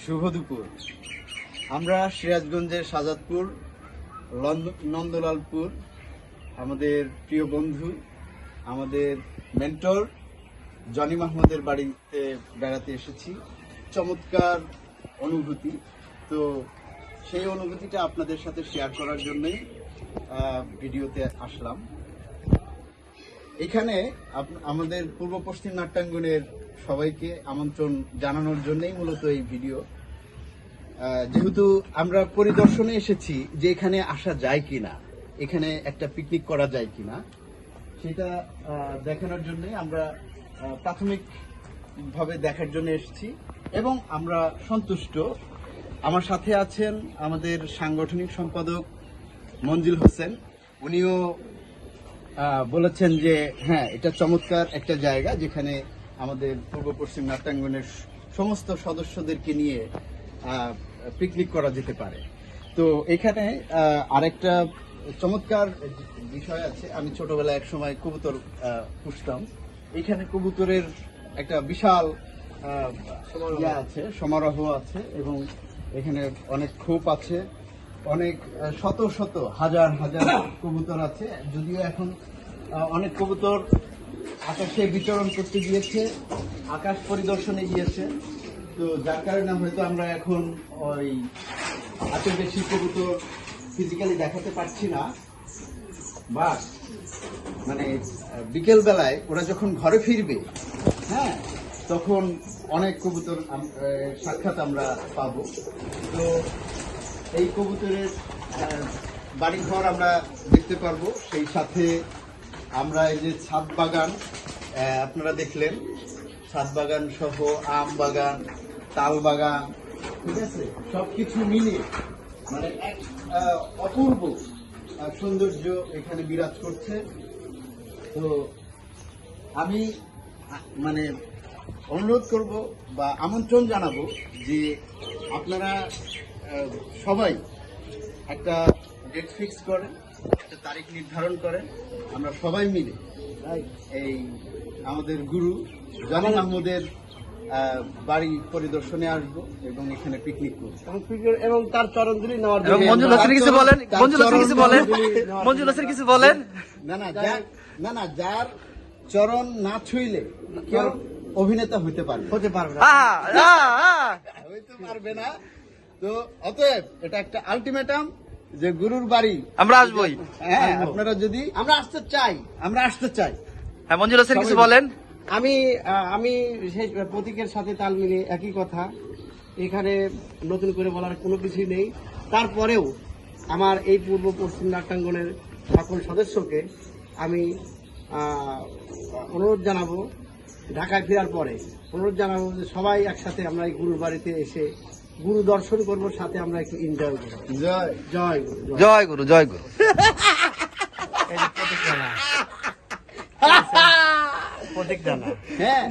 শুভ দুপুর। আমরা সিরাজগঞ্জের সাজাদপুর, নন্দলালপুর, আমাদের প্রিয় বন্ধু, আমাদের মেন্টর জনি মাহমুদের বাড়িতে বেড়াতে এসেছি। চমৎকার অনুভূতি। তো সেই অনুভূতিটা আপনাদের সাথে শেয়ার করার জন্যই ভিডিওতে আসলাম। এখানে আমাদের পূর্ব পশ্চিম নাট্যাঙ্গনের সবাইকে আমন্ত্রণ জানানোর জন্যই মূলত এই ভিডিও। যেহেতু আমরা পরিদর্শনে এসেছি যে এখানে আসা যায় কিনা, এখানে একটা পিকনিক করা যায় কিনা, সেটা দেখানোর জন্যই আমরা প্রাথমিকভাবে দেখার জন্য এসেছি এবং আমরা সন্তুষ্ট। আমার সাথে আছেন আমাদের সাংগঠনিক সম্পাদক মঞ্জিল হোসেন। উনিও বলেছেন যে হ্যাঁ, এটা চমৎকার একটা জায়গা যেখানে আমাদের পূর্ব পশ্চিম নাট্যাঙ্গনের সমস্ত সদস্যদেরকে নিয়ে পিকনিক করা যেতে পারে। তো এখানে আরেকটা চমৎকার বিষয় আছে। আমি ছোটবেলায় এক সময় কবুতর পুষতাম। এখানে কবুতরের একটা বিশাল আছে, সমারোহ আছে এবং এখানে অনেক খোপ আছে, অনেক শত শত হাজার হাজার কবুতর আছে। যদিও এখন অনেক কবুতর আকাশে বিচরণ করতে গিয়েছে, আকাশ পরিদর্শনে গিয়েছে। তো যার কারণে হয়তো আমরা এখন ওই এত বেশি কবুতর ফিজিক্যালি দেখাতে পারছি না। বা মানে বিকেল বেলায় ওরা যখন ঘরে ফিরবে, হ্যাঁ, তখন অনেক কবুতর সাক্ষাৎ আমরা পাবো। তো এই কবুতরের বাড়িঘর আমরা দেখতে পারবো। সেই সাথে আমরা এই যে ছাদ বাগান আপনারা দেখলেন, ছাদ বাগান সহ আম বাগান, তাল বাগান, ঠিক আছে, সবকিছু মিলে মানে এক অপূর্ব সৌন্দর্য এখানে বিরাজ করছে। তো আমি মানে অনুরোধ করব বা আমন্ত্রণ জানাবো যে আপনারা সবাই একটা ডেট ফিক্স করেন, একটা তারিখ নির্ধারণ করেন, আমরা সবাই মিলে এই আমাদের গুরু জনি মাহমুদের বাড়ি পরিদর্শনে আসবো এবং এখানে পিকনিক করবো এবং তার চরণ ধুলি নেওয়ার এবং মঞ্জুল হোসেন কিছু বলেন, মঞ্জুল হোসেন কিছু বলেন, মঞ্জুল হোসেন কিছু বলেন। না, যার চরণ না ছুঁইলে কেউ অভিনেতা হতে পারবে না। তো অতএব এটা একটা আলটিমেটাম যে গুরুর বাড়ি আমরা আসবোই। হ্যাঁ, আপনারা যদি আমরা আসতে চাই। হ্যাঁ, মঞ্জুল হোসেন কিছু বলেন। আমি সেই প্রতীকের সাথে তাল মিলিয়ে একই কথা। এখানে নতুন করে বলার কোনো কিছুই নেই। তারপরেও আমার এই পূর্ব পশ্চিম নাট্যাঙ্গনের সকল সদস্যকে আমি অনুরোধ জানাবো, ঢাকায় ফেরার পরে অনুরোধ জানাবো যে সবাই একসাথে আমরা এই গুরুর বাড়িতে এসে গুরু দর্শন করবো, সাথে আমরা একটু এনজয় করবো। জয় জয় গুরু, জয় গুরু, জয় গুরু। প্রতীক জানা। হ্যাঁ,